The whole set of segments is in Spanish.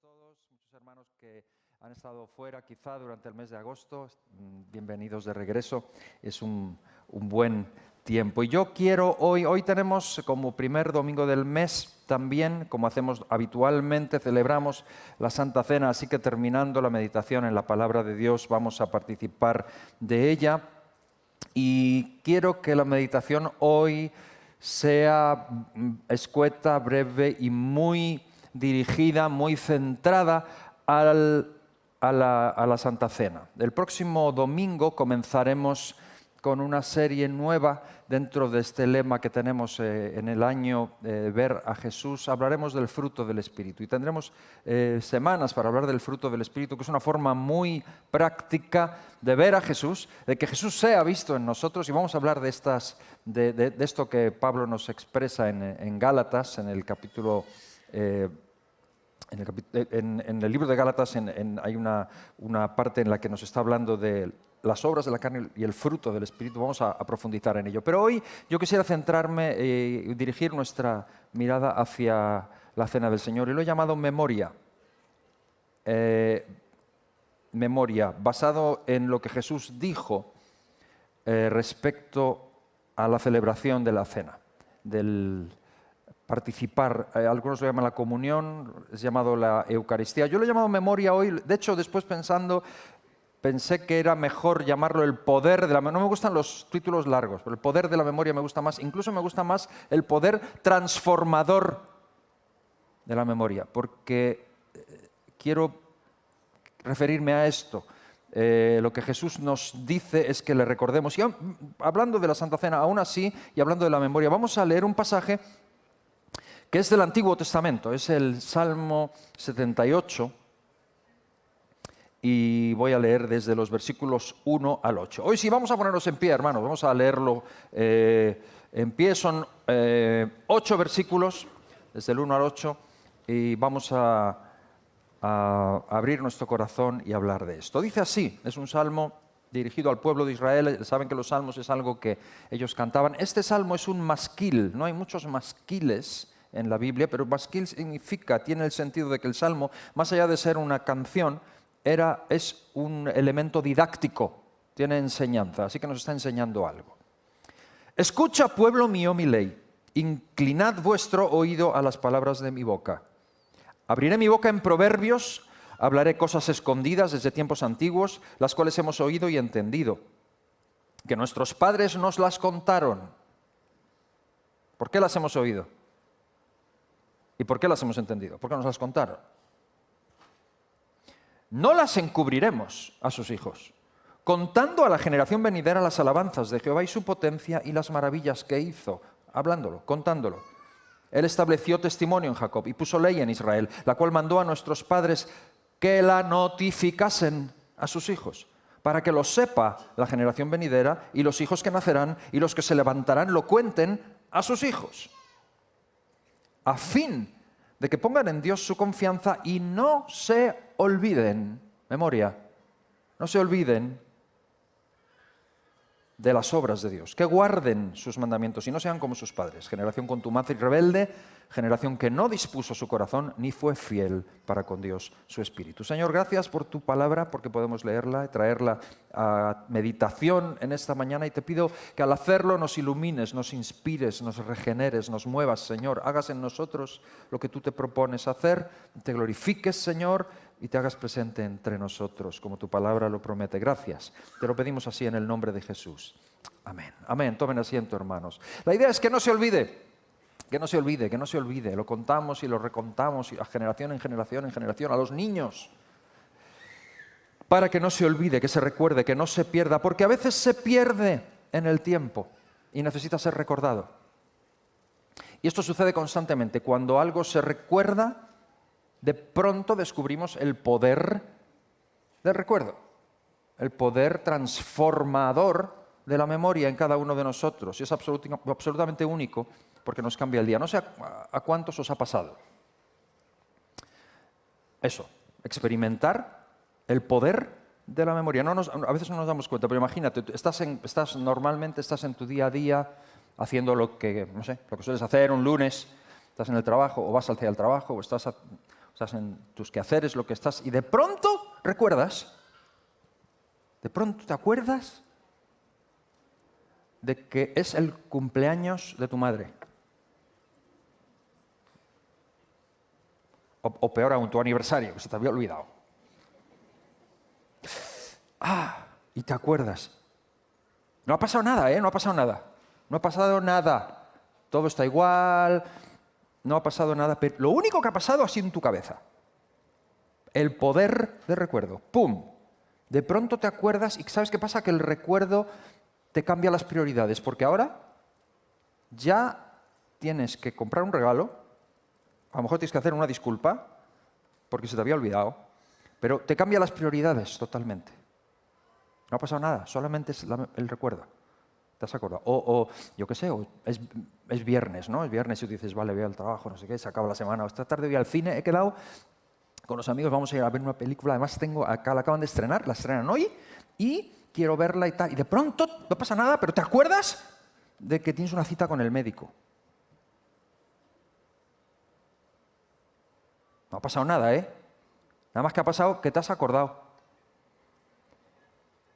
todos, muchos hermanos que han estado fuera quizá durante el mes de agosto, bienvenidos de regreso, es un buen tiempo. Y yo quiero hoy tenemos como primer domingo del mes también, como hacemos habitualmente, celebramos la Santa Cena, así que terminando la meditación en la Palabra de Dios vamos a participar de ella. Y quiero que la meditación hoy sea escueta, breve y muy dirigida, muy centrada a la Santa Cena. El próximo domingo comenzaremos con una serie nueva dentro de este lema que tenemos en el año Ver a Jesús. Hablaremos del fruto del Espíritu y tendremos semanas para hablar del fruto del Espíritu, que es una forma muy práctica de ver a Jesús, de que Jesús sea visto en nosotros, y vamos a hablar de esto que Pablo nos expresa en Gálatas, en el capítulo... En el libro de Gálatas hay una parte en la que nos está hablando de las obras de la carne y el fruto del Espíritu. Vamos a profundizar en ello. Pero hoy yo quisiera centrarme y dirigir nuestra mirada hacia la Cena del Señor. Y lo he llamado memoria. Memoria, basado en lo que Jesús dijo respecto a la celebración de la Cena, del participar. Algunos lo llaman la comunión, es llamado la Eucaristía. Yo lo he llamado memoria hoy, de hecho después pensé que era mejor llamarlo el poder de la memoria. No me gustan los títulos largos, pero el poder de la memoria me gusta más. Incluso me gusta más el poder transformador de la memoria, porque quiero referirme a esto. Lo que Jesús nos dice es que le recordemos. Y hablando de la Santa Cena, aún así, y hablando de la memoria, vamos a leer un pasaje que es del Antiguo Testamento, es el Salmo 78, y voy a leer desde los versículos 1 al 8. Hoy sí, vamos a ponernos en pie, hermanos, vamos a leerlo en pie. Son 8 versículos, desde el 1 al 8, y vamos a abrir nuestro corazón y hablar de esto. Dice así, es un salmo dirigido al pueblo de Israel. Saben que los salmos es algo que ellos cantaban. Este salmo es un masquil, no hay muchos masquiles en la Biblia, pero masquil tiene el sentido de que el salmo, más allá de ser una canción, es un elemento didáctico, tiene enseñanza, así que nos está enseñando algo. Escucha, pueblo mío, mi ley, inclinad vuestro oído a las palabras de mi boca. Abriré mi boca en proverbios, hablaré cosas escondidas desde tiempos antiguos, las cuales hemos oído y entendido, que nuestros padres nos las contaron. ¿Por qué las hemos oído? ¿Y por qué las hemos entendido? ¿Por qué nos las contaron? No las encubriremos a sus hijos, contando a la generación venidera las alabanzas de Jehová y su potencia y las maravillas que hizo, hablándolo, contándolo. Él estableció testimonio en Jacob y puso ley en Israel, la cual mandó a nuestros padres que la notificasen a sus hijos, para que lo sepa la generación venidera y los hijos que nacerán y los que se levantarán lo cuenten a sus hijos, a fin de que pongan en Dios su confianza y no se olviden, memoria, no se olviden de las obras de Dios, que guarden sus mandamientos y no sean como sus padres, generación contumaz y rebelde, generación que no dispuso su corazón ni fue fiel para con Dios su espíritu. Señor, gracias por tu palabra, porque podemos leerla y traerla a meditación en esta mañana, y te pido que al hacerlo nos ilumines, nos inspires, nos regeneres, nos muevas, Señor, hagas en nosotros lo que tú te propones hacer, te glorifiques, Señor, y te hagas presente entre nosotros, como tu palabra lo promete. Gracias. Te lo pedimos así en el nombre de Jesús. Amén. Amén. Tomen asiento, hermanos. La idea es que no se olvide, que no se olvide, que no se olvide. Lo contamos y lo recontamos, y a generación en generación en generación, a los niños, para que no se olvide, que se recuerde, que no se pierda, porque a veces se pierde en el tiempo y necesita ser recordado. Y esto sucede constantemente. Cuando algo se recuerda, de pronto descubrimos el poder del recuerdo, el poder transformador de la memoria en cada uno de nosotros. Y es absolutamente único, porque nos cambia el día. No sé a cuántos os ha pasado eso, experimentar el poder de la memoria. A veces no nos damos cuenta, pero imagínate, normalmente estás en tu día a día haciendo lo que sueles hacer un lunes, estás en el trabajo, o vas hacia el trabajo, o estás estás en tus quehaceres, lo que estás, y de pronto recuerdas, de pronto te acuerdas de que es el cumpleaños de tu madre. O peor aún, tu aniversario, que se te había olvidado. Y te acuerdas. No ha pasado nada, ¿eh? No ha pasado nada. No ha pasado nada. Todo está igual, no ha pasado nada. Pero lo único que ha pasado ha sido en tu cabeza. El poder de recuerdo. ¡Pum! De pronto te acuerdas y ¿sabes qué pasa? Que el recuerdo te cambia las prioridades. Porque ahora ya tienes que comprar un regalo. A lo mejor tienes que hacer una disculpa porque se te había olvidado. Pero te cambia las prioridades totalmente. No ha pasado nada, solamente es el recuerdo. ¿Te has acordado? O yo qué sé, es viernes, ¿no? Es viernes y tú dices, vale, voy al trabajo, no sé qué, se acaba la semana. O esta tarde voy al cine, he quedado con los amigos, vamos a ir a ver una película. Además, acá la acaban de estrenar, la estrenan hoy, y quiero verla y tal. Y de pronto, no pasa nada, pero ¿te acuerdas de que tienes una cita con el médico? No ha pasado nada, ¿eh? Nada más que ha pasado que te has acordado.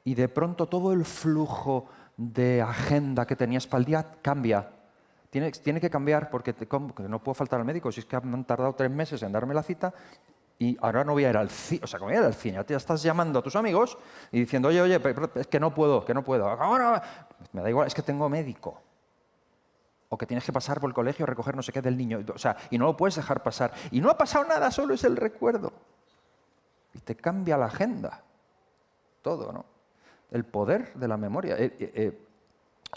Y de pronto todo el flujo de agenda que tenías para el día cambia. Tiene que cambiar porque no puedo faltar al médico. Si es que han tardado 3 meses en darme la cita y ahora no voy a ir al cine. O sea, como voy a ir al cine, ya estás llamando a tus amigos y diciendo, oye, pero es que no puedo. Ahora, me da igual, es que tengo médico. O que tienes que pasar por el colegio a recoger no sé qué del niño. O sea, y no lo puedes dejar pasar. Y no ha pasado nada, solo es el recuerdo. Y te cambia la agenda. Todo, ¿no? El poder de la memoria.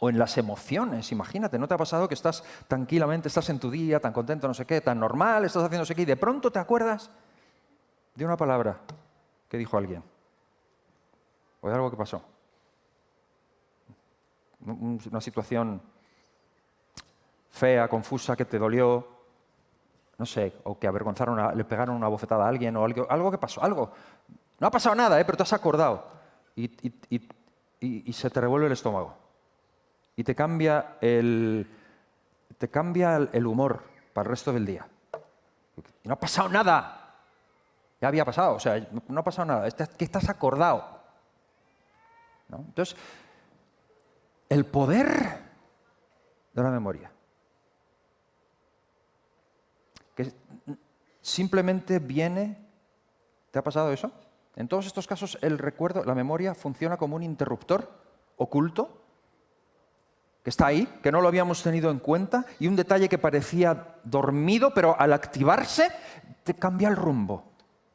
O en las emociones, imagínate, ¿no te ha pasado que estás tranquilamente, estás en tu día, tan contento, no sé qué, tan normal, estás haciendo no sé qué, y de pronto te acuerdas de una palabra que dijo alguien? O de algo que pasó. Una situación fea, confusa, que te dolió, no sé, o que avergonzaron, le pegaron una bofetada a alguien, o algo que pasó, algo. No ha pasado nada, pero te has acordado. Y se te revuelve el estómago. Y te cambia el humor para el resto del día. Y no ha pasado nada. Ya había pasado, o sea, no ha pasado nada. Que estás acordado. ¿No? Entonces, el poder de la memoria. Que simplemente viene... ¿Te ha pasado eso? En todos estos casos, el recuerdo, la memoria, funciona como un interruptor oculto que está ahí, que no lo habíamos tenido en cuenta, y un detalle que parecía dormido, pero al activarse te cambia el rumbo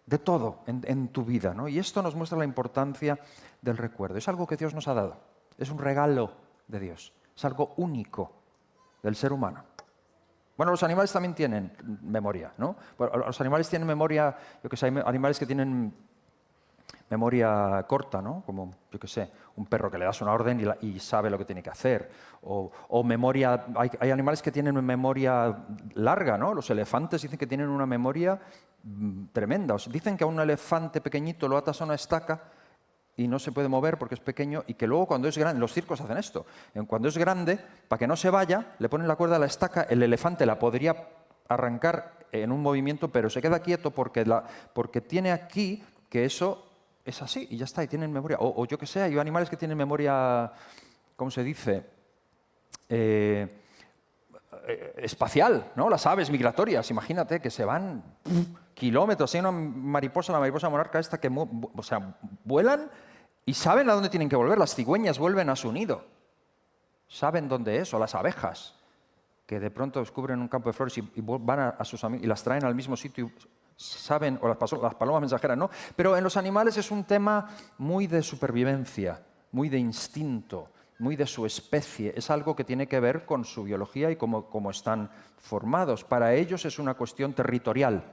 de todo en tu vida, ¿no? Y esto nos muestra la importancia del recuerdo. Es algo que Dios nos ha dado, es un regalo de Dios, es algo único del ser humano. Bueno, los animales también tienen memoria, ¿no? Bueno, los animales tienen memoria, yo que sé, hay animales que tienen memoria corta, ¿no? Como, yo qué sé, un perro que le das una orden y sabe lo que tiene que hacer. O memoria, hay animales que tienen memoria larga, ¿no? Los elefantes dicen que tienen una memoria tremenda. Dicen que a un elefante pequeñito lo atas a una estaca y no se puede mover porque es pequeño, y que luego cuando es grande, los circos hacen esto, cuando es grande, para que no se vaya, le ponen la cuerda a la estaca, el elefante la podría arrancar en un movimiento, pero se queda quieto porque tiene aquí que eso es así y ya está, y tienen memoria. O yo que sé, hay animales que tienen memoria, ¿cómo se dice? Espacial, ¿no? Las aves migratorias, imagínate, que se van kilómetros. Hay una mariposa, la mariposa monarca esta, que vuelan y saben a dónde tienen que volver. Las cigüeñas vuelven a su nido. Saben dónde es, o las abejas, que de pronto descubren un campo de flores y van a sus amigos y las traen al mismo sitio. Saben, o las palomas mensajeras, ¿no? Pero en los animales es un tema muy de supervivencia, muy de instinto, muy de su especie. Es algo que tiene que ver con su biología y cómo están formados. Para ellos es una cuestión territorial,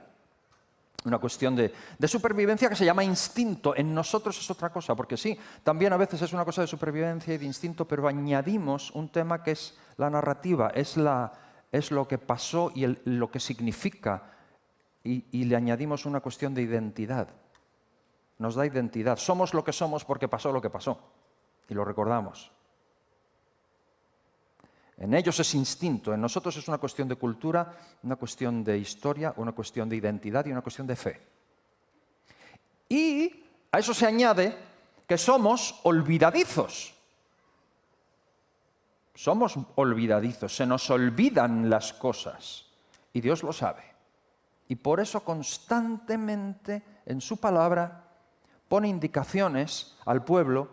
una cuestión de supervivencia que se llama instinto. En nosotros es otra cosa, porque sí, también a veces es una cosa de supervivencia y de instinto, pero añadimos un tema que es la narrativa, es lo que pasó y lo que significa. Y le añadimos una cuestión de identidad. Nos da identidad. Somos lo que somos porque pasó lo que pasó. Y lo recordamos. En ellos es instinto, en nosotros es una cuestión de cultura, una cuestión de historia, una cuestión de identidad y una cuestión de fe. Y a eso se añade que somos olvidadizos. Somos olvidadizos, se nos olvidan las cosas y Dios lo sabe. Y por eso constantemente en su palabra pone indicaciones al pueblo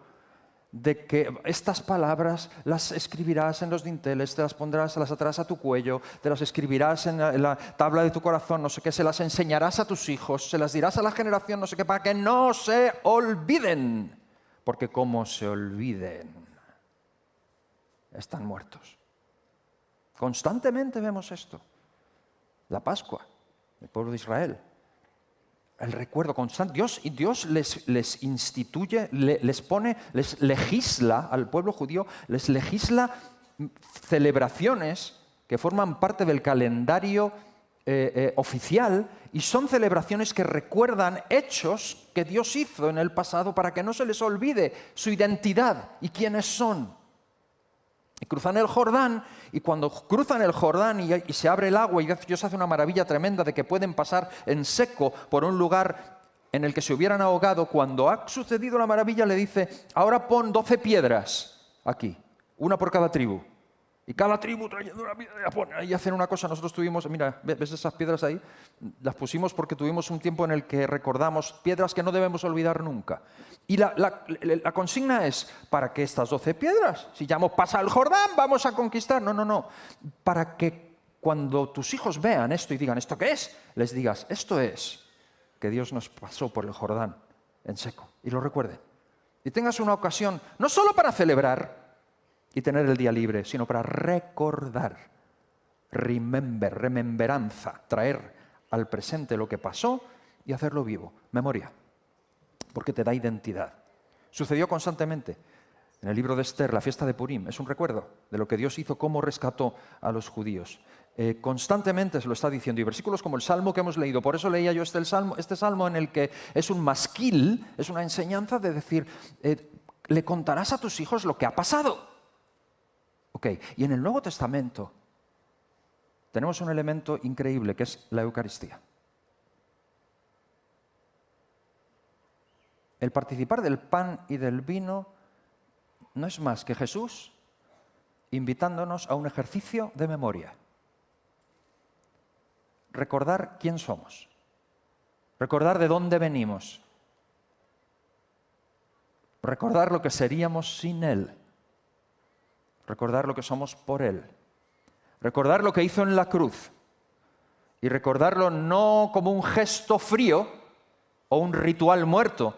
de que estas palabras las escribirás en los dinteles, te las pondrás, las atarás a tu cuello, te las escribirás en la tabla de tu corazón, no sé qué, se las enseñarás a tus hijos, se las dirás a la generación, no sé qué, para que no se olviden. Porque como se olviden, están muertos. Constantemente vemos esto. La Pascua, el pueblo de Israel. El recuerdo constante. Dios les instituye, les legisla al pueblo judío, les legisla celebraciones que forman parte del calendario oficial y son celebraciones que recuerdan hechos que Dios hizo en el pasado para que no se les olvide su identidad y quiénes son. Y cruzan el Jordán, y cuando cruzan el Jordán y se abre el agua y Dios hace una maravilla tremenda de que pueden pasar en seco por un lugar en el que se hubieran ahogado, cuando ha sucedido la maravilla le dice, ahora pon 12 piedras aquí, una por cada tribu. Y cada tribu trayendo una piedra y hacen una cosa. Nosotros tuvimos, mira, ¿ves esas piedras ahí? Las pusimos porque tuvimos un tiempo en el que recordamos piedras que no debemos olvidar nunca. Y la consigna es, ¿para qué estas 12 piedras? Si ya hemos pasado el Jordán, vamos a conquistar. No. Para que cuando tus hijos vean esto y digan, ¿esto qué es? Les digas, esto es que Dios nos pasó por el Jordán en seco. Y lo recuerden. Y tengas una ocasión, no solo para celebrar y tener el día libre, sino para recordar, remembranza, traer al presente lo que pasó y hacerlo vivo, memoria, porque te da identidad. Sucedió constantemente. En el libro de Esther, la fiesta de Purim, es un recuerdo de lo que Dios hizo, cómo rescató a los judíos. Constantemente se lo está diciendo, y versículos como el Salmo que hemos leído, por eso leía yo este salmo en el que es un masquil, es una enseñanza de decir, le contarás a tus hijos lo que ha pasado. Y en el Nuevo Testamento tenemos un elemento increíble que es la Eucaristía. El participar del pan y del vino no es más que Jesús invitándonos a un ejercicio de memoria. Recordar quién somos, recordar de dónde venimos, recordar lo que seríamos sin Él. Recordar lo que somos por Él. Recordar lo que hizo en la cruz. Y recordarlo no como un gesto frío o un ritual muerto,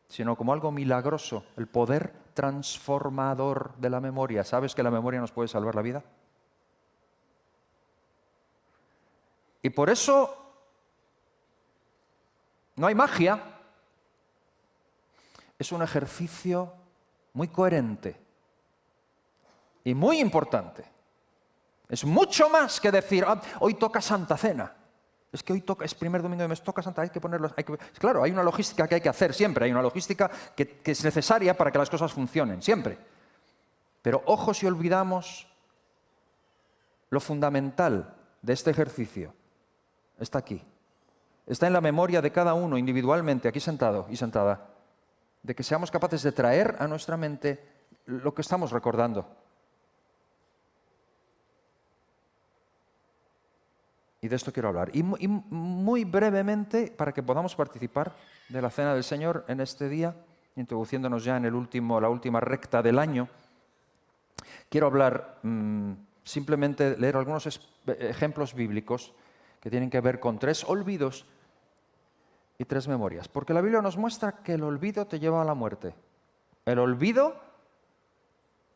sino como algo milagroso, el poder transformador de la memoria. ¿Sabes que la memoria nos puede salvar la vida? Y por eso no hay magia. Es un ejercicio muy coherente. Y muy importante. Es mucho más que decir, hoy toca Santa Cena. Es que hoy es primer domingo de mes, toca Santa, hay que ponerlo. Claro, hay una logística que hay que hacer siempre, hay una logística que es necesaria para que las cosas funcionen, siempre. Pero ojo si olvidamos lo fundamental de este ejercicio. Está aquí. Está en la memoria de cada uno individualmente, aquí sentado y sentada, de que seamos capaces de traer a nuestra mente lo que estamos recordando. Y de esto quiero hablar. Y muy brevemente, para que podamos participar de la Cena del Señor en este día, introduciéndonos ya en la última recta del año, quiero hablar, simplemente leer algunos ejemplos bíblicos que tienen que ver con 3 olvidos y 3 memorias. Porque la Biblia nos muestra que el olvido te lleva a la muerte. El olvido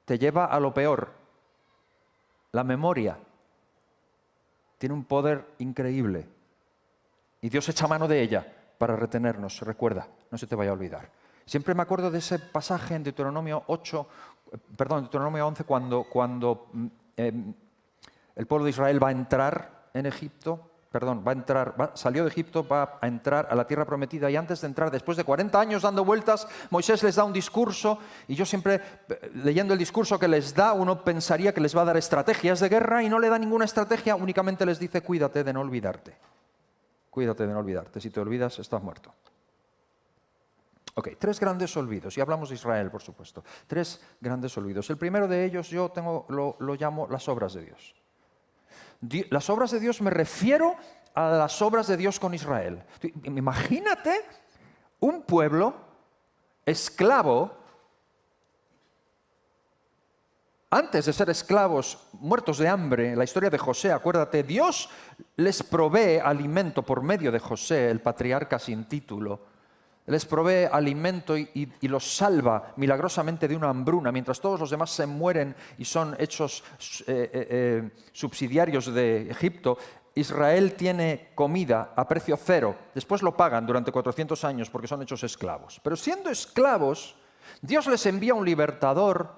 te lleva a lo peor. La memoria tiene un poder increíble y Dios echa mano de ella para retenernos. Recuerda, no se te vaya a olvidar. Siempre me acuerdo de ese pasaje en Deuteronomio 11, cuando el pueblo de Israel va a entrar en Egipto salió de Egipto, va a entrar a la tierra prometida, y antes de entrar, después de 40 años dando vueltas, Moisés les da un discurso, y yo siempre, leyendo el discurso que les da, uno pensaría que les va a dar estrategias de guerra, y no le da ninguna estrategia, únicamente les dice: cuídate de no olvidarte. Cuídate de no olvidarte. Si te olvidas, estás muerto. Ok, 3 grandes olvidos, y hablamos de Israel, por supuesto. 3 grandes olvidos. El primero de ellos lo llamo las obras de Dios. Las obras de Dios, me refiero a las obras de Dios con Israel. Imagínate un pueblo esclavo, antes de ser esclavos, muertos de hambre. La historia de José, acuérdate, Dios les provee alimento por medio de José, el patriarca sin título. Les provee alimento y los salva milagrosamente de una hambruna, mientras todos los demás se mueren y son hechos subsidiarios de Egipto. Israel tiene comida a precio cero. Después lo pagan durante 400 años porque son hechos esclavos. Pero siendo esclavos, Dios les envía un libertador,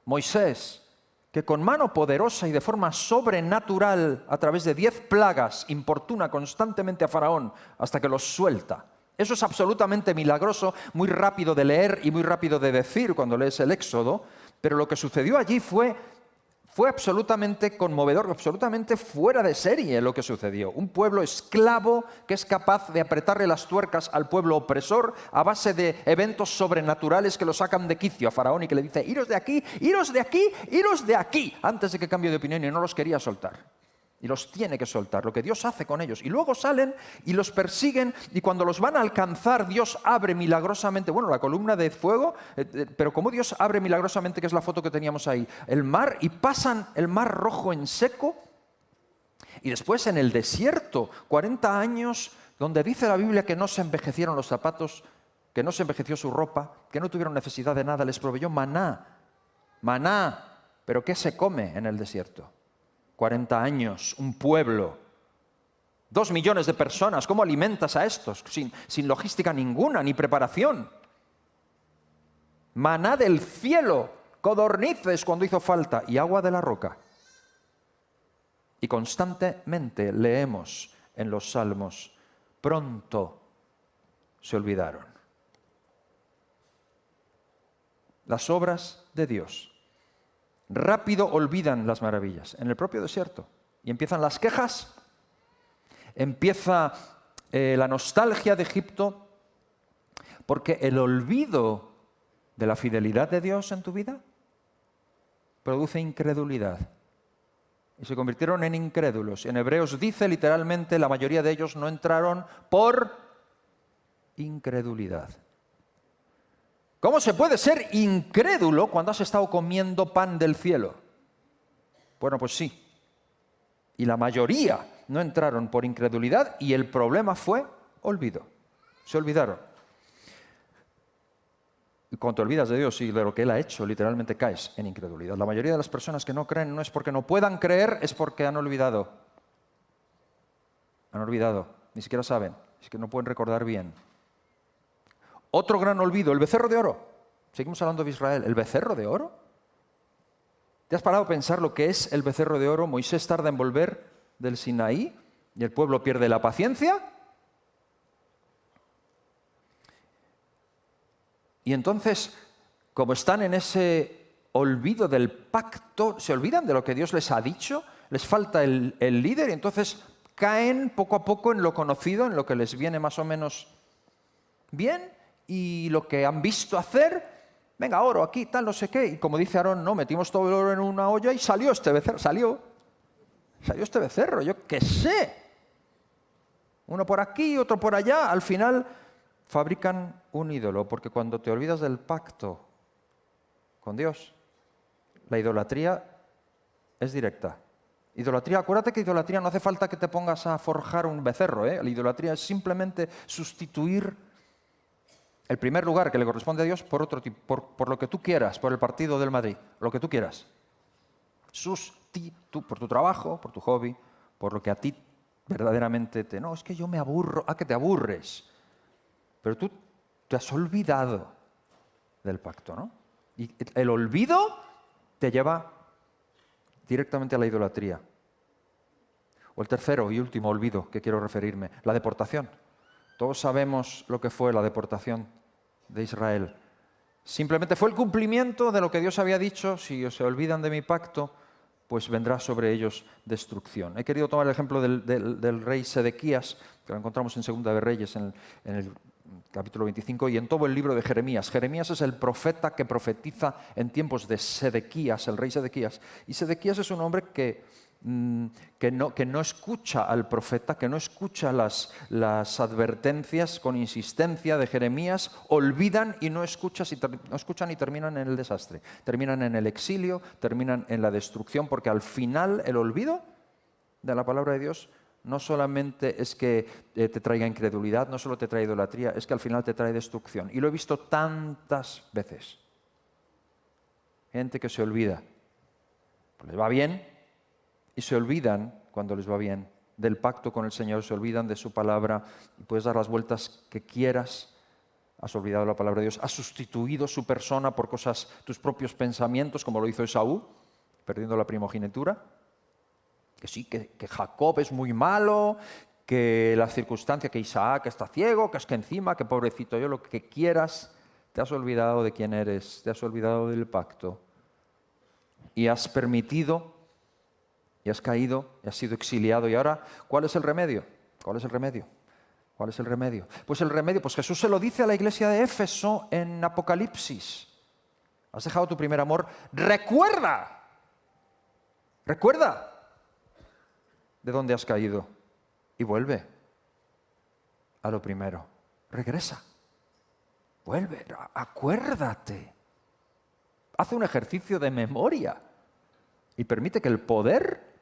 Moisés, que con mano poderosa y de forma sobrenatural, a través de 10 plagas, importuna constantemente a Faraón hasta que los suelta. Eso es absolutamente milagroso, muy rápido de leer y muy rápido de decir cuando lees el Éxodo, pero lo que sucedió allí fue absolutamente conmovedor, absolutamente fuera de serie lo que sucedió. Un pueblo esclavo que es capaz de apretarle las tuercas al pueblo opresor a base de eventos sobrenaturales que lo sacan de quicio a Faraón y que le dice: iros de aquí, iros de aquí, iros de aquí, antes de que cambie de opinión, y no los quería soltar. Y los tiene que soltar, lo que Dios hace con ellos. Y luego salen y los persiguen, y cuando los van a alcanzar, Dios abre milagrosamente, la columna de fuego, pero como Dios abre milagrosamente, que es la foto que teníamos ahí, el mar, y pasan el mar Rojo en seco, y después en el desierto, 40 años, donde dice la Biblia que no se envejecieron los zapatos, que no se envejeció su ropa, que no tuvieron necesidad de nada, les proveyó maná, pero ¿qué se come en el desierto? 40 años, un pueblo, 2 millones de personas. ¿Cómo alimentas a estos? Sin logística ninguna, ni preparación. Maná del cielo, codornices cuando hizo falta, y agua de la roca. Y constantemente leemos en los Salmos: pronto se olvidaron. Las obras de Dios. Rápido olvidan las maravillas en el propio desierto. Y empiezan las quejas, empieza la nostalgia de Egipto, porque el olvido de la fidelidad de Dios en tu vida produce incredulidad. Y se convirtieron en incrédulos. En Hebreos dice literalmente: la mayoría de ellos no entraron por incredulidad. ¿Cómo se puede ser incrédulo cuando has estado comiendo pan del cielo? Bueno, pues sí. Y la mayoría no entraron por incredulidad, y el problema fue olvido. Se olvidaron. Y cuando te olvidas de Dios y de lo que Él ha hecho, literalmente caes en incredulidad. La mayoría de las personas que no creen no es porque no puedan creer, es porque han olvidado. Han olvidado. Ni siquiera saben. Es que no pueden recordar bien. Otro gran olvido, el becerro de oro. Seguimos hablando de Israel. ¿El becerro de oro? ¿Te has parado a pensar lo que es el becerro de oro? Moisés tarda en volver del Sinaí y el pueblo pierde la paciencia. Y entonces, como están en ese olvido del pacto, se olvidan de lo que Dios les ha dicho, les falta el líder, y entonces caen poco a poco en lo conocido, en lo que les viene más o menos bien, y lo que han visto hacer. Venga, oro aquí, tal, no sé qué. Y como dice Aarón, no, metimos todo el oro en una olla y salió este becerro. Salió este becerro, yo qué sé. Uno por aquí, otro por allá. Al final fabrican un ídolo, porque cuando te olvidas del pacto con Dios, la idolatría es directa. Idolatría, acuérdate que idolatría no hace falta que te pongas a forjar un becerro, ¿eh? La idolatría es simplemente sustituir el primer lugar que le corresponde a Dios por otro tipo, por lo que tú quieras, por el partido del Madrid, lo que tú quieras. Por tu trabajo, por tu hobby, por lo que a ti verdaderamente te... No, es que yo me aburro. Que te aburres. Pero tú te has olvidado del pacto, ¿no? Y el olvido te lleva directamente a la idolatría. O el tercero y último olvido que quiero referirme, la deportación. Todos sabemos lo que fue la deportación de Israel. Simplemente fue el cumplimiento de lo que Dios había dicho: si se olvidan de mi pacto, pues vendrá sobre ellos destrucción. He querido tomar el ejemplo del rey Sedequías, que lo encontramos en Segunda de Reyes, en el capítulo 25, y en todo el libro de Jeremías. Jeremías es el profeta que profetiza en tiempos de Sedequías, el rey Sedequías. Y Sedequías es un hombre que no escucha al profeta, que no escucha las advertencias con insistencia de Jeremías, olvidan y no escuchan y terminan en el desastre. Terminan en el exilio, terminan en la destrucción, porque al final el olvido de la palabra de Dios no solamente es que te traiga incredulidad, no solo te trae idolatría, es que al final te trae destrucción. Y lo he visto tantas veces. Gente que se olvida. Pues les va bien y se olvidan, cuando les va bien, del pacto con el Señor, se olvidan de su palabra, y puedes dar las vueltas que quieras. Has olvidado la palabra de Dios, has sustituido su persona por cosas, tus propios pensamientos, como lo hizo Esaú, perdiendo la primogenitura. Que sí, que Jacob es muy malo, que la circunstancia, que Isaac está ciego, que es que encima, que pobrecito yo, lo que quieras. Te has olvidado de quién eres, te has olvidado del pacto. Y has permitido, y has caído, y has sido exiliado. Y ahora, ¿cuál es el remedio? ¿Cuál es el remedio? ¿Cuál es el remedio? Pues el remedio, pues Jesús se lo dice a la iglesia de Éfeso en Apocalipsis. Has dejado tu primer amor, recuerda de dónde has caído y vuelve a lo primero. Regresa, vuelve, acuérdate. Haz un ejercicio de memoria y permite que el poder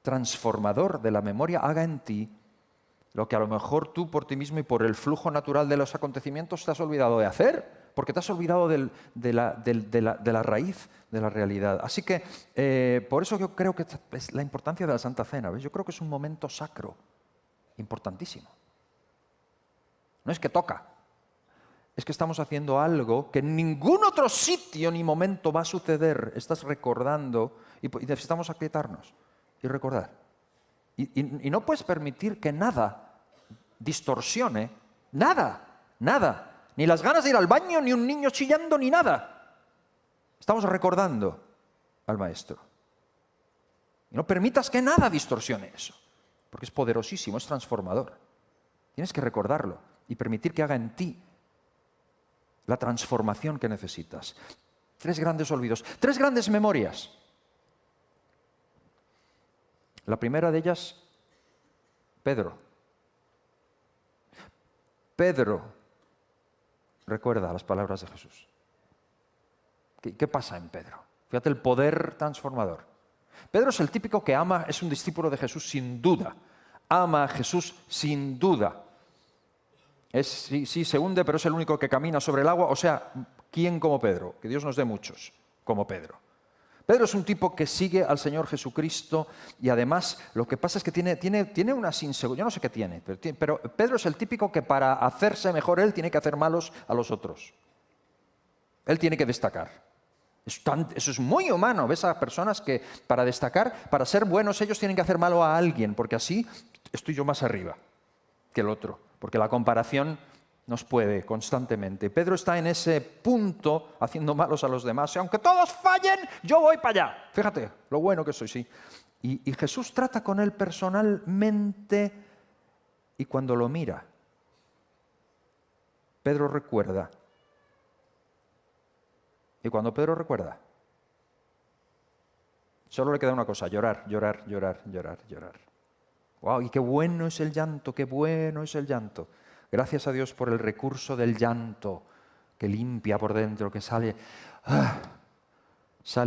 transformador de la memoria haga en ti lo que a lo mejor tú por ti mismo y por el flujo natural de los acontecimientos te has olvidado de hacer, porque te has olvidado de la raíz de la realidad. Así que por eso yo creo que es la importancia de la Santa Cena. ¿Ves? Yo creo que es un momento sacro, importantísimo. No es que toca, es que estamos haciendo algo que en ningún otro sitio ni momento va a suceder. Estás recordando y necesitamos aquietarnos y recordar. Y no puedes permitir que nada distorsione, nada. Ni las ganas de ir al baño, ni un niño chillando, ni nada. Estamos recordando al Maestro. Y no permitas que nada distorsione eso, porque es poderosísimo, es transformador. Tienes que recordarlo y permitir que haga en ti la transformación que necesitas. 3 grandes olvidos, 3 grandes memorias. La primera de ellas, Pedro recuerda las palabras de Jesús. ¿Qué pasa en Pedro? Fíjate el poder transformador. Pedro es el típico que ama, es un discípulo de Jesús sin duda. Ama a Jesús sin duda. Sí, se hunde, pero es el único que camina sobre el agua. O sea, ¿quién como Pedro? Que Dios nos dé muchos como Pedro. Pedro es un tipo que sigue al Señor Jesucristo y además lo que pasa es que tiene unas inseguridades, yo no sé qué tiene, pero Pedro es el típico que para hacerse mejor él tiene que hacer malos a los otros. Él tiene que destacar. Eso es muy humano. Ves a personas que para destacar, para ser buenos, ellos tienen que hacer malo a alguien, porque así estoy yo más arriba que el otro, porque la comparación nos puede constantemente. Pedro está en ese punto haciendo malos a los demás. Y aunque todos fallen, yo voy para allá. Fíjate lo bueno que soy, sí. Y Jesús trata con él personalmente y cuando lo mira, Pedro recuerda. Y cuando Pedro recuerda, solo le queda una cosa: llorar. ¡Wow! Y qué bueno es el llanto, qué bueno es el llanto. Gracias a Dios por el recurso del llanto que limpia por dentro, que sale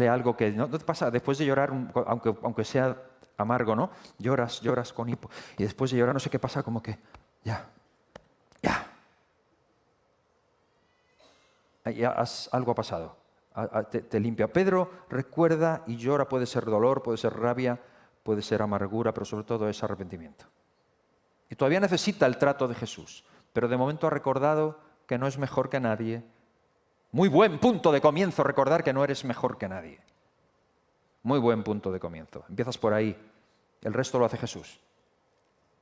algo que no te pasa después de llorar, aunque sea amargo, ¿no? Lloras con hipo. Y después de llorar no sé qué pasa, como que ya. Algo ha pasado, te limpia. Pedro recuerda y llora, puede ser dolor, puede ser rabia, puede ser amargura, pero sobre todo es arrepentimiento. Y todavía necesita el trato de Jesús, pero de momento ha recordado que no es mejor que nadie. Muy buen punto de comienzo, recordar que no eres mejor que nadie. Muy buen punto de comienzo. Empiezas por ahí El resto lo hace Jesús.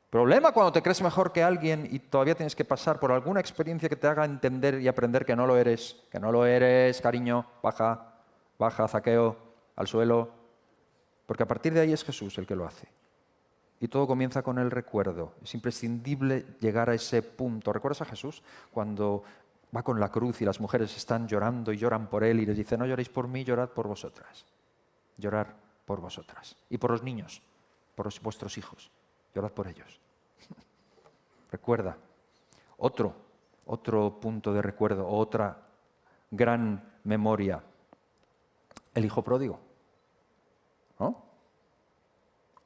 Problema cuando te crees mejor que alguien y todavía tienes que pasar por alguna experiencia que te haga entender y aprender que no lo eres. Que no lo eres, cariño, baja, Zaqueo, al suelo. Porque a partir de ahí es Jesús el que lo hace. Y todo comienza con el recuerdo. Es imprescindible llegar a ese punto. ¿Recuerdas a Jesús cuando va con la cruz y las mujeres están llorando y lloran por él y les dice, no lloréis por mí, llorad por vosotras? Llorar por vosotras. Y por los niños, por vuestros hijos. Llorad por ellos. Recuerda. Otro punto de recuerdo, otra gran memoria. El hijo pródigo. ¿No?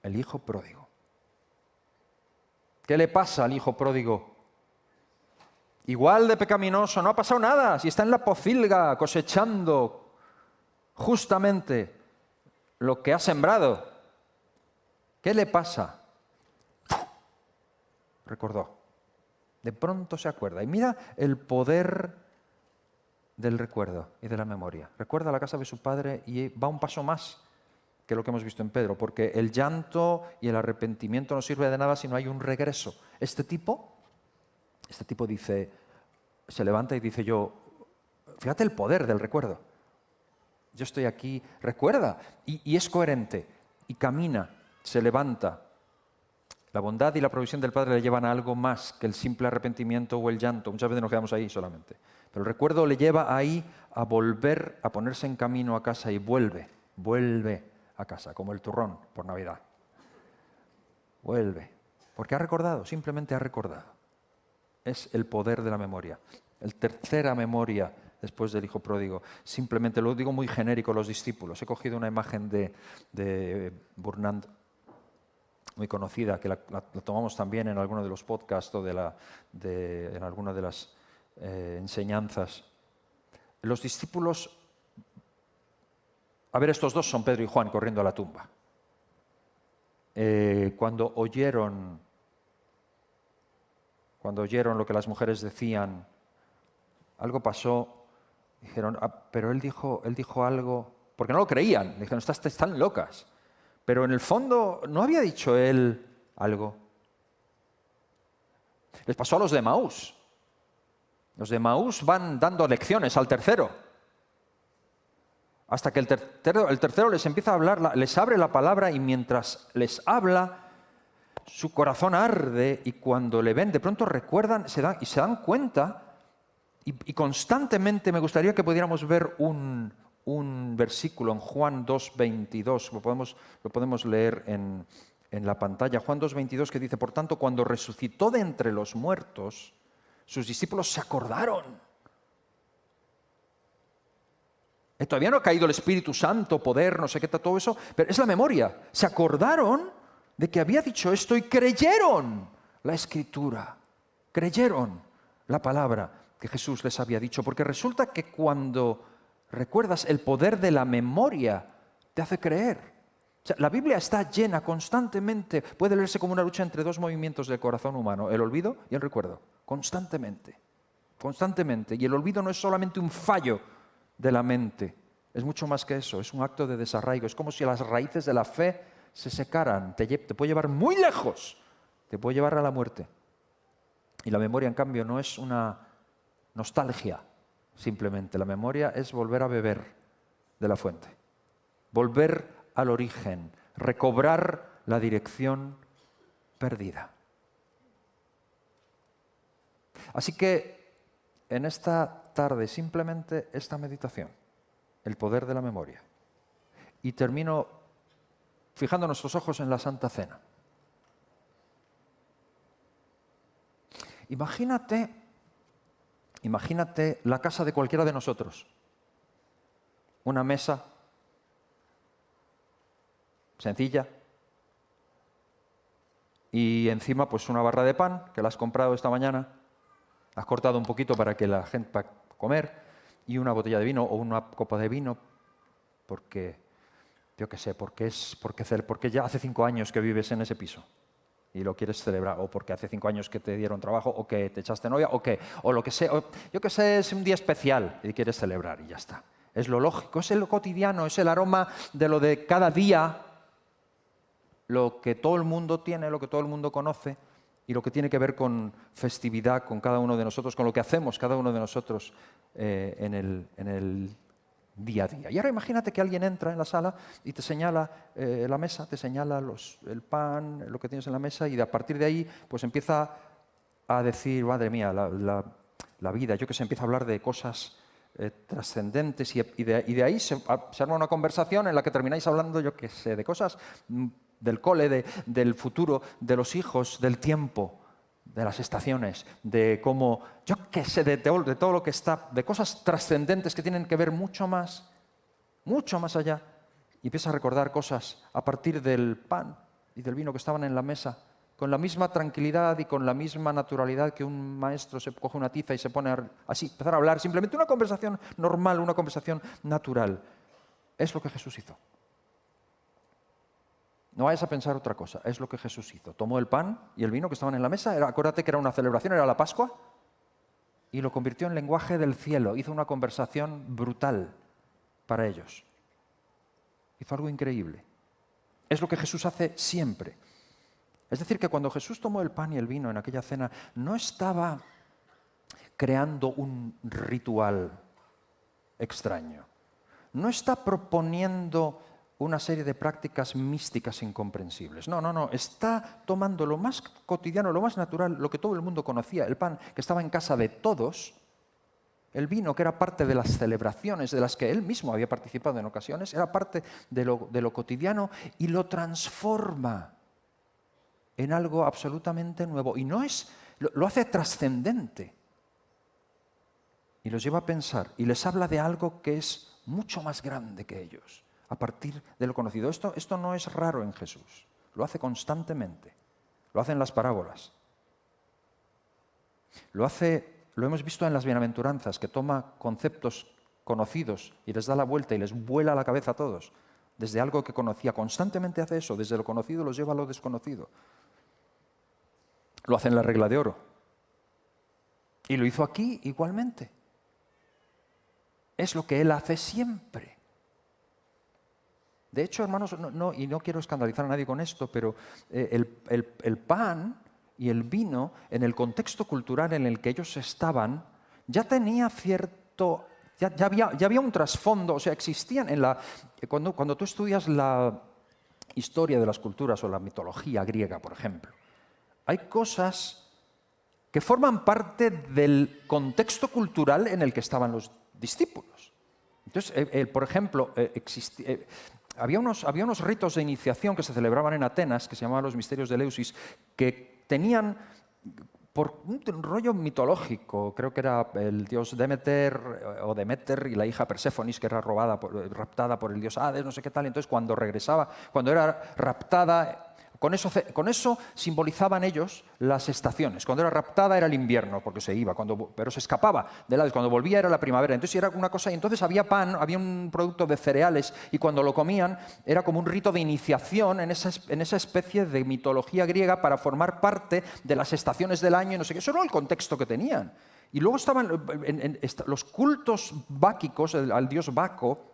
El hijo pródigo. ¿Qué le pasa al hijo pródigo? Igual de pecaminoso, no ha pasado nada. Si está en la pocilga cosechando justamente lo que ha sembrado. ¿Qué le pasa? Recordó. De pronto se acuerda. Y mira el poder del recuerdo y de la memoria. Recuerda la casa de su padre y va un paso más que lo que hemos visto en Pedro, porque el llanto y el arrepentimiento no sirve de nada si no hay un regreso. Este tipo dice, se levanta y dice fíjate el poder del recuerdo. Yo estoy aquí, recuerda, y es coherente, y camina, se levanta. La bondad y la provisión del Padre le llevan a algo más que el simple arrepentimiento o el llanto. Muchas veces nos quedamos ahí solamente. Pero el recuerdo le lleva ahí a volver, a ponerse en camino a casa y vuelve a casa, como el turrón por Navidad. Vuelve, porque ha recordado, simplemente ha recordado. Es el poder de la memoria. El tercera memoria después del hijo pródigo. Simplemente, lo digo muy genérico, los discípulos. He cogido una imagen de Burnand, muy conocida, que la tomamos también en alguno de los podcasts o en alguna de las enseñanzas. Los discípulos, a ver, estos dos son Pedro y Juan corriendo a la tumba. Cuando oyeron lo que las mujeres decían, algo pasó, dijeron, pero él dijo algo, porque no lo creían, dijeron, están locas. Pero en el fondo, ¿no había dicho él algo? Les pasó a los de Emaús. Los de Emaús van dando lecciones al tercero. Hasta que el tercero les empieza a hablar, les abre la palabra y mientras les habla, su corazón arde y cuando le ven, de pronto recuerdan se dan cuenta y constantemente me gustaría que pudiéramos ver un versículo en Juan 2:22, lo podemos leer en la pantalla, Juan 2:22 que dice, por tanto, cuando resucitó de entre los muertos, sus discípulos se acordaron. Todavía no ha caído el Espíritu Santo, poder, no sé qué, todo eso, pero es la memoria. Se acordaron de que había dicho esto y creyeron la Escritura, creyeron la palabra que Jesús les había dicho, porque resulta que cuando recuerdas el poder de la memoria, te hace creer. O sea, la Biblia está llena constantemente, puede leerse como una lucha entre dos movimientos del corazón humano, el olvido y el recuerdo, constantemente. Y el olvido no es solamente un fallo de la mente, es mucho más que eso, es un acto de desarraigo, es como si las raíces de la fe se secaran, te puede llevar muy lejos, te puede llevar a la muerte. Y la memoria, en cambio, no es una nostalgia, simplemente. La memoria es volver a beber de la fuente, volver al origen, recobrar la dirección perdida. Así que en esta tarde simplemente esta meditación, el poder de la memoria. Y termino fijando nuestros ojos en la Santa Cena. Imagínate la casa de cualquiera de nosotros. Una mesa sencilla y encima pues una barra de pan que la has comprado esta mañana, has cortado un poquito para que la gente para comer y una botella de vino o una copa de vino porque yo qué sé, porque ya hace 5 años que vives en ese piso y lo quieres celebrar, o porque hace 5 años que te dieron trabajo, o que te echaste novia, o lo que sea, yo qué sé, es un día especial y quieres celebrar y ya está. Es lo lógico, es lo cotidiano, es el aroma de lo de cada día. lo que todo el mundo tiene, lo que todo el mundo conoce y lo que tiene que ver con festividad con cada uno de nosotros, con lo que hacemos cada uno de nosotros en el día a día. Y ahora imagínate que alguien entra en la sala y te señala la mesa, te señala el pan, lo que tienes en la mesa, y a partir de ahí pues empieza a decir, madre mía, la vida, yo que sé, empieza a hablar de cosas trascendentes y de ahí se arma una conversación en la que termináis hablando, yo que sé, de cosas del cole, del futuro, de los hijos, del tiempo, de las estaciones, de cómo, yo qué sé, de todo lo que está, de cosas trascendentes que tienen que ver mucho más allá. Y empieza a recordar cosas a partir del pan y del vino que estaban en la mesa, con la misma tranquilidad y con la misma naturalidad que un maestro se coge una tiza y se pone así, empezar a hablar, simplemente una conversación normal, una conversación natural. Es lo que Jesús hizo. No vayas a pensar otra cosa, es lo que Jesús hizo. Tomó el pan y el vino que estaban en la mesa, acuérdate que era una celebración, era la Pascua, y lo convirtió en lenguaje del cielo. Hizo una conversación brutal para ellos. Hizo algo increíble. Es lo que Jesús hace siempre. Es decir, que cuando Jesús tomó el pan y el vino en aquella cena, no estaba creando un ritual extraño. No está proponiendo una serie de prácticas místicas incomprensibles. No. Está tomando lo más cotidiano, lo más natural, lo que todo el mundo conocía, el pan que estaba en casa de todos, el vino que era parte de las celebraciones de las que él mismo había participado en ocasiones, era parte de lo cotidiano y lo transforma en algo absolutamente nuevo. Y lo hace trascendente. Y los lleva a pensar y les habla de algo que es mucho más grande que ellos, a partir de lo conocido. Esto no es raro en Jesús, lo hace constantemente, lo hace en las parábolas. Lo hemos visto en las bienaventuranzas, que toma conceptos conocidos y les da la vuelta y les vuela la cabeza a todos. Desde algo que conocía, constantemente hace eso, desde lo conocido los lleva a lo desconocido. Lo hace en la regla de oro. Y lo hizo aquí igualmente. Es lo que él hace siempre. De hecho, hermanos, y no quiero escandalizar a nadie con esto, pero el pan y el vino, en el contexto cultural en el que ellos estaban, ya tenía cierto... Ya había un trasfondo, o sea, existían cuando tú estudias la historia de las culturas o la mitología griega, por ejemplo, hay cosas que forman parte del contexto cultural en el que estaban los discípulos. Entonces, por ejemplo, había unos ritos de iniciación que se celebraban en Atenas, que se llamaban los misterios de Eleusis, que tenían, por un rollo mitológico, creo que era el dios Demeter y la hija Perséfonis, que era raptada por el dios Hades, no sé qué tal. Entonces, cuando era raptada, con eso simbolizaban ellos las estaciones. Cuando era raptada era el invierno, porque se iba, pero se escapaba del Hades. Cuando volvía era la primavera. Entonces era una cosa, y entonces había pan, había un producto de cereales, y cuando lo comían era como un rito de iniciación en esa especie de mitología griega para formar parte de las estaciones del año y no sé qué. Eso era el contexto que tenían. Y luego estaban los cultos báquicos, al dios Baco,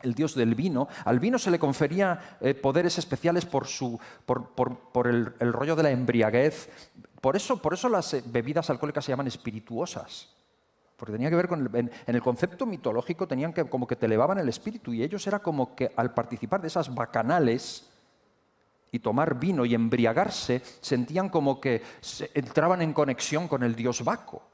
el dios del vino. Al vino se le confería poderes especiales por el rollo de la embriaguez. Por eso las bebidas alcohólicas se llaman espirituosas. Porque tenía que ver en el concepto mitológico, tenían que como que te elevaban el espíritu, y ellos era como que al participar de esas bacanales y tomar vino y embriagarse, sentían como que entraban en conexión con el dios Baco.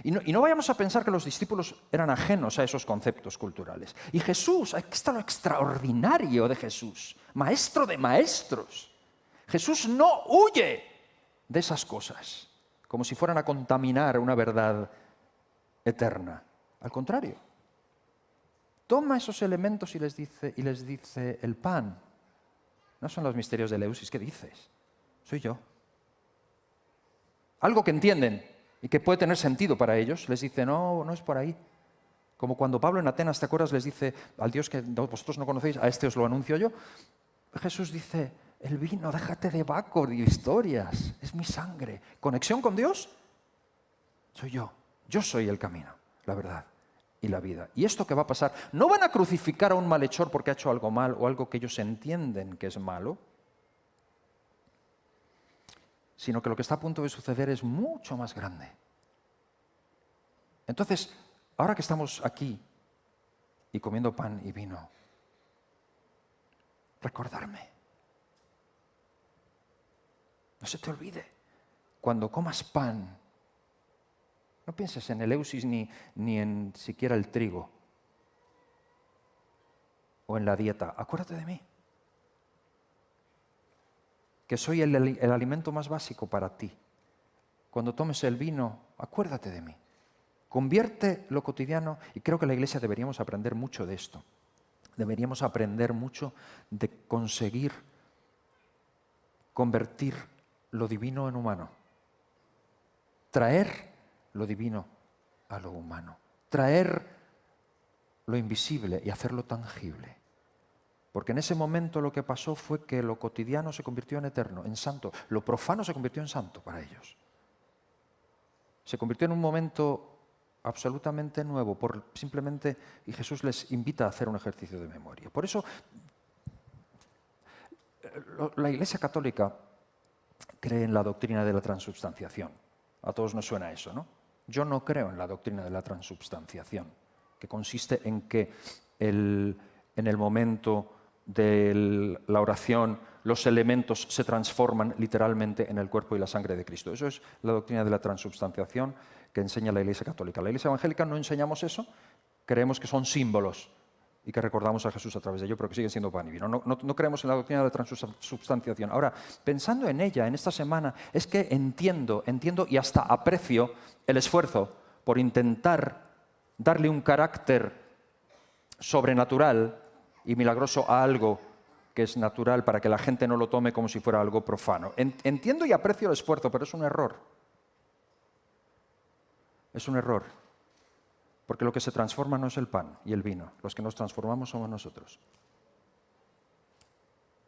Y no vayamos a pensar que los discípulos eran ajenos a esos conceptos culturales. Y Jesús, aquí está lo extraordinario de Jesús, maestro de maestros. Jesús no huye de esas cosas, como si fueran a contaminar una verdad eterna. Al contrario, toma esos elementos y les dice, el pan no son los misterios de Eleusis. ¿Qué dices? Soy yo. Algo que entienden y que puede tener sentido para ellos, les dice, no es por ahí. Como cuando Pablo en Atenas, ¿te acuerdas? Les dice al Dios que vosotros no conocéis, a este os lo anuncio yo. Jesús dice, el vino, déjate de Baco, de historias, es mi sangre. ¿Conexión con Dios? Soy yo. Yo soy el camino, la verdad y la vida. ¿Y esto qué va a pasar? No van a crucificar a un malhechor porque ha hecho algo mal o algo que ellos entienden que es malo. sino que lo que está a punto de suceder es mucho más grande. Entonces, ahora que estamos aquí y comiendo pan y vino, recordarme. No se te olvide, cuando comas pan, no pienses en el eusis ni en siquiera el trigo o en la dieta. Acuérdate de mí, que soy el alimento más básico para ti. Cuando tomes el vino, acuérdate de mí. Convierte lo cotidiano, y creo que en la Iglesia deberíamos aprender mucho de esto. Deberíamos aprender mucho de conseguir convertir lo divino en humano. Traer lo divino a lo humano. Traer lo invisible y hacerlo tangible. Porque en ese momento lo que pasó fue que lo cotidiano se convirtió en eterno, en santo. Lo profano se convirtió en santo para ellos. Se convirtió en un momento absolutamente nuevo, y Jesús les invita a hacer un ejercicio de memoria. Por eso, la Iglesia Católica cree en la doctrina de la transubstanciación. A todos nos suena eso, ¿no? Yo no creo en la doctrina de la transubstanciación, que consiste en que en el momento de la oración los elementos se transforman literalmente en el cuerpo y la sangre de Cristo. Eso es la doctrina de la transubstanciación que enseña la Iglesia Católica. La Iglesia Evangélica no enseñamos eso, creemos que son símbolos y que recordamos a Jesús a través de ello, pero que siguen siendo pan y vino. No creemos en la doctrina de la transubstanciación. Ahora, pensando en ella, en esta semana, es que entiendo y hasta aprecio el esfuerzo por intentar darle un carácter sobrenatural y milagroso a algo que es natural para que la gente no lo tome como si fuera algo profano. Entiendo y aprecio el esfuerzo, pero es un error. Es un error. Porque lo que se transforma no es el pan y el vino. Los que nos transformamos somos nosotros.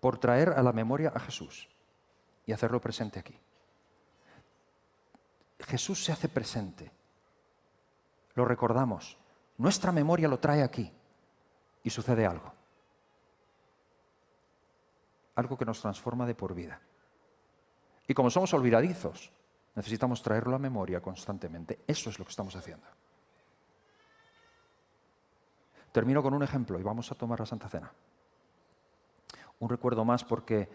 Por traer a la memoria a Jesús y hacerlo presente aquí. Jesús se hace presente. Lo recordamos. Nuestra memoria lo trae aquí. Y sucede algo. Algo que nos transforma de por vida. Y como somos olvidadizos, necesitamos traerlo a memoria constantemente. Eso es lo que estamos haciendo. Termino con un ejemplo y vamos a tomar la Santa Cena. Un recuerdo más porque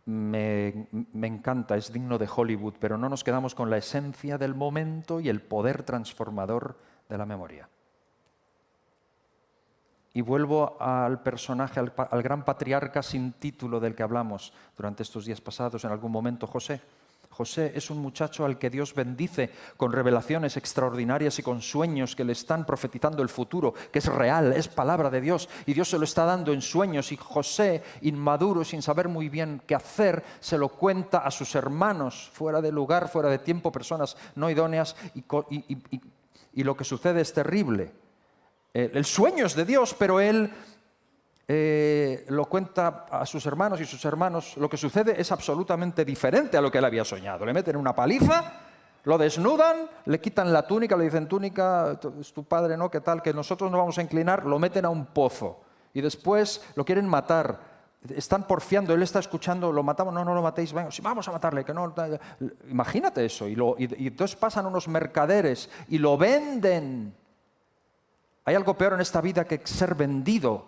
me encanta, es digno de Hollywood, pero no nos quedamos con la esencia del momento y el poder transformador de la memoria. Y vuelvo al personaje, al gran patriarca sin título del que hablamos durante estos días pasados, en algún momento, José. José es un muchacho al que Dios bendice con revelaciones extraordinarias y con sueños que le están profetizando el futuro, que es real, es palabra de Dios, y Dios se lo está dando en sueños, y José, inmaduro, sin saber muy bien qué hacer, se lo cuenta a sus hermanos, fuera de lugar, fuera de tiempo, personas no idóneas, y lo que sucede es terrible. El sueño es de Dios, pero él lo cuenta a sus hermanos y sus hermanos. Lo que sucede es absolutamente diferente a lo que él había soñado. Le meten una paliza, lo desnudan, le quitan la túnica, le dicen: túnica, es tu padre, ¿no? ¿Qué tal? Que nosotros nos vamos a inclinar, lo meten a un pozo. Y después lo quieren matar. Están porfiando, él está escuchando: lo matamos, no lo matéis, venga, sí, vamos a matarle, que no. Imagínate eso. Y entonces pasan unos mercaderes y lo venden. Hay algo peor en esta vida que ser vendido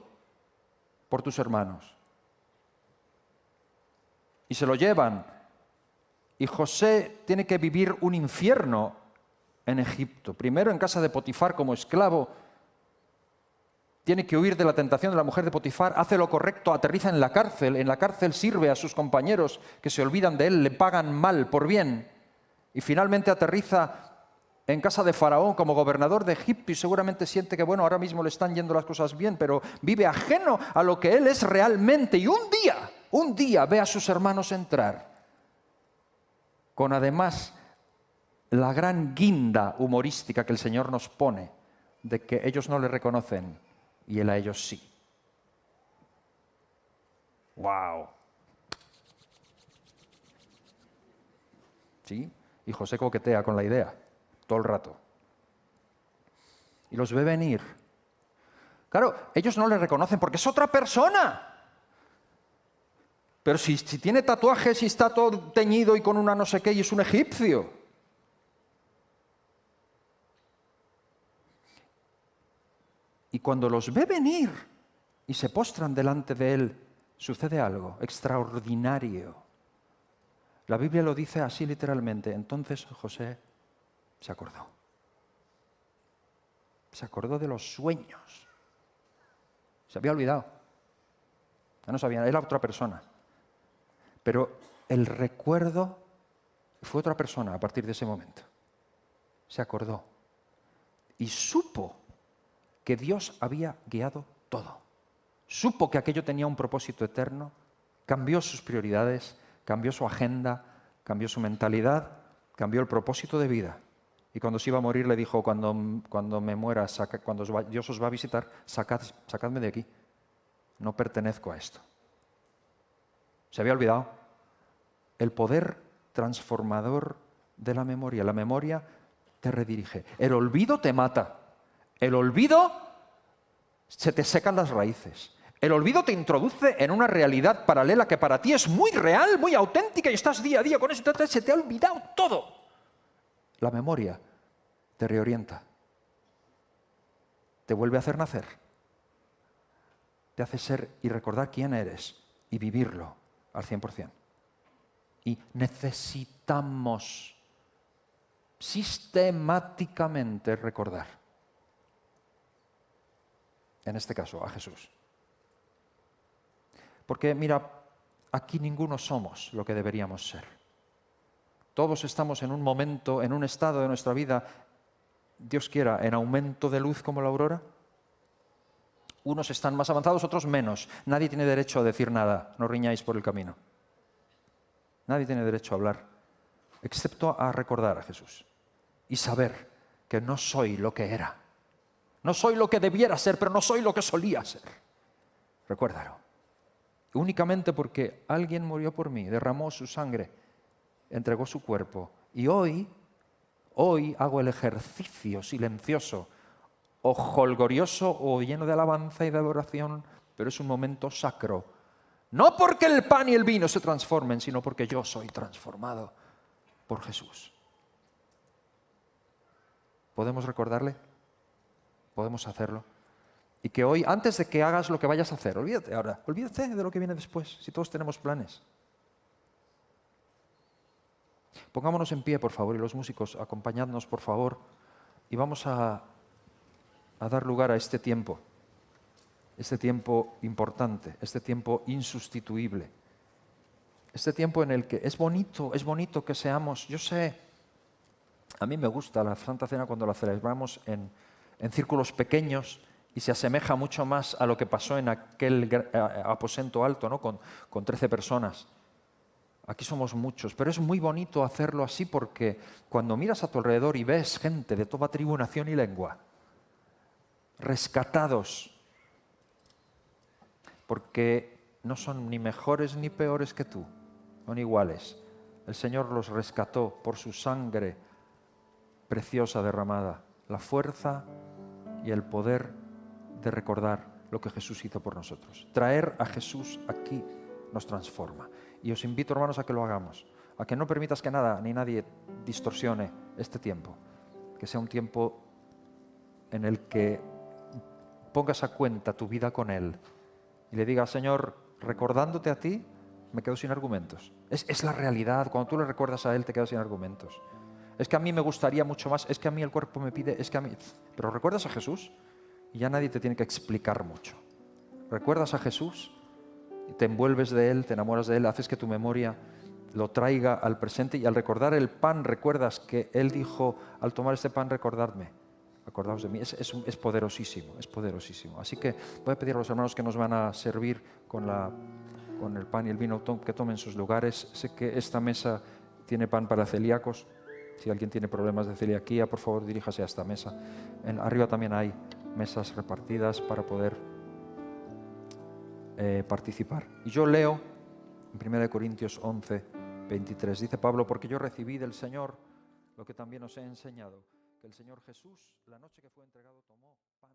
por tus hermanos. Y se lo llevan. Y José tiene que vivir un infierno en Egipto. Primero en casa de Potifar como esclavo. Tiene que huir de la tentación de la mujer de Potifar. Hace lo correcto, aterriza en la cárcel. En la cárcel sirve a sus compañeros que se olvidan de él, le pagan mal por bien. Y finalmente aterriza en casa de Faraón como gobernador de Egipto, y seguramente siente que, bueno, ahora mismo le están yendo las cosas bien, pero vive ajeno a lo que él es realmente. Y un día ve a sus hermanos entrar, con además la gran guinda humorística que el Señor nos pone, de que ellos no le reconocen y él a ellos sí. ¡Wow! ¿Sí? Y José coquetea con la idea todo el rato. Y los ve venir. Claro, ellos no le reconocen porque es otra persona. Pero si tiene tatuajes y está todo teñido y con una no sé qué y es un egipcio. Y cuando los ve venir y se postran delante de él, sucede algo extraordinario. La Biblia lo dice así literalmente. Entonces José se acordó. Se acordó de los sueños. Se había olvidado. Ya no sabía, era otra persona. Pero el recuerdo fue otra persona a partir de ese momento. Se acordó. Y supo que Dios había guiado todo. Supo que aquello tenía un propósito eterno. Cambió sus prioridades, cambió su agenda, cambió su mentalidad, cambió el propósito de vida. Y cuando se iba a morir le dijo, cuando me muera, cuando Dios os va a visitar, sacadme de aquí. No pertenezco a esto. Se había olvidado. El poder transformador de la memoria. La memoria te redirige. El olvido te mata. El olvido se te secan las raíces. El olvido te introduce en una realidad paralela que para ti es muy real, muy auténtica y estás día a día con eso. Entonces se te ha olvidado todo. La memoria te reorienta. Te vuelve a hacer nacer. Te hace ser y recordar quién eres y vivirlo al 100%. Y necesitamos sistemáticamente recordar. En este caso, a Jesús. Porque, mira, aquí ninguno somos lo que deberíamos ser. Todos estamos en un momento, en un estado de nuestra vida, Dios quiera, en aumento de luz como la aurora. Unos están más avanzados, otros menos. Nadie tiene derecho a decir nada, no riñáis por el camino. Nadie tiene derecho a hablar, excepto a recordar a Jesús y saber que no soy lo que era. No soy lo que debiera ser, pero no soy lo que solía ser. Recuérdalo. Únicamente porque alguien murió por mí, derramó su sangre, entregó su cuerpo. Y hoy hago el ejercicio silencioso, o jolgorioso, o lleno de alabanza y de adoración, pero es un momento sacro. No porque el pan y el vino se transformen, sino porque yo soy transformado por Jesús. ¿Podemos recordarle? ¿Podemos hacerlo? Y que hoy, antes de que hagas lo que vayas a hacer, olvídate ahora, olvídate de lo que viene después, si todos tenemos planes. Pongámonos en pie, por favor, y los músicos, acompañadnos, por favor, y vamos a dar lugar a este tiempo importante, este tiempo insustituible, este tiempo en el que es bonito que seamos, yo sé, a mí me gusta la Santa Cena cuando la celebramos en círculos pequeños y se asemeja mucho más a lo que pasó en aquel aposento alto, ¿no? con 13 personas. Aquí somos muchos, pero es muy bonito hacerlo así porque cuando miras a tu alrededor y ves gente de toda tribu, nación y lengua, rescatados, porque no son ni mejores ni peores que tú, son iguales. El Señor los rescató por su sangre preciosa derramada, la fuerza y el poder de recordar lo que Jesús hizo por nosotros. Traer a Jesús aquí nos transforma. Y os invito, hermanos, a que lo hagamos, a que no permitas que nada ni nadie distorsione este tiempo, que sea un tiempo en el que pongas a cuenta tu vida con Él y le digas, Señor, recordándote a ti, me quedo sin argumentos. Es la realidad, cuando tú le recuerdas a Él te quedas sin argumentos. Es que a mí me gustaría mucho más, es que a mí el cuerpo me pide, es que a mí... Pero recuerdas a Jesús y ya nadie te tiene que explicar mucho. Recuerdas a Jesús y te envuelves de Él, te enamoras de Él, haces que tu memoria lo traiga al presente y al recordar el pan, recuerdas que Él dijo, al tomar este pan, recordadme, acordaos de mí. Es poderosísimo, es poderosísimo. Así que voy a pedir a los hermanos que nos van a servir con el pan y el vino que tomen sus lugares. Sé que esta mesa tiene pan para celíacos. Si alguien tiene problemas de celiaquía, por favor diríjase a esta mesa. Arriba también hay mesas repartidas para poder participar. Y yo leo en 1 Corintios 11, 23. Dice Pablo, porque yo recibí del Señor lo que también os he enseñado, que el Señor Jesús, la noche que fue entregado, tomó pan.